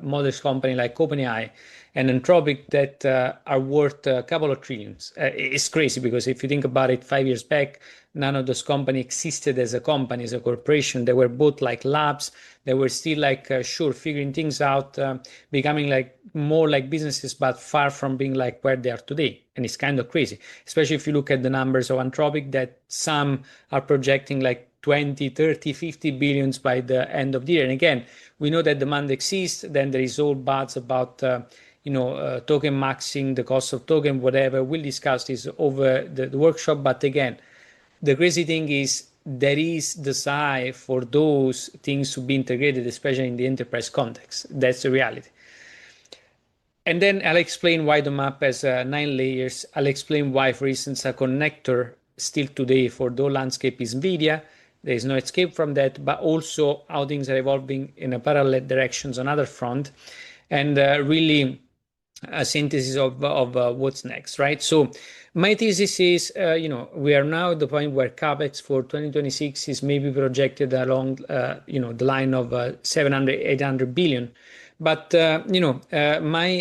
models company like OpenAI and Anthropic that are worth a couple of trillions. It's crazy because if you think about it, 5 years back, none of those companies existed as a company, as a corporation. They were both like labs. They were still like, sure, figuring things out, becoming like more like businesses, but far from being like where they are today. And it's kind of crazy, especially if you look at the numbers of Anthropic, that some are projecting like 20, 30, 50 billions by the end of the year. And again, we know that demand exists. Then there is all buzz about, token maxing, the cost of token, whatever. We'll discuss this over the workshop. But again, the crazy thing is there is desire for those things to be integrated, especially in the enterprise context. That's the reality. And then I'll explain why the map has 9 layers. I'll explain why, for instance, a connector still today for the landscape is NVIDIA. There is no escape from that, but also how things are evolving in a parallel directions on other front, and really a synthesis of what's next, right? So my thesis is, we are now at the point where CapEx for 2026 is maybe projected along, the line of 700, 800 billion. But, my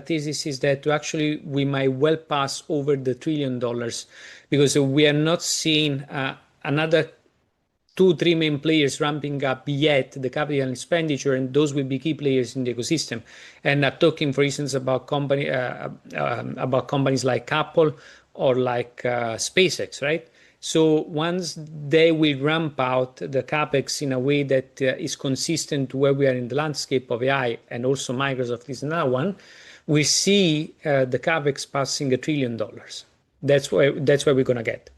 thesis is that actually we might well pass over the $1 trillion because we are not seeing another 2-3 main players ramping up yet the capital expenditure, and those will be key players in the ecosystem. And I'm talking, for instance, about companies like Apple or like SpaceX, right? So once they will ramp out the capex in a way that is consistent to where we are in the landscape of AI, and also Microsoft is another one, we see the capex passing $1 trillion. That's where we're gonna get.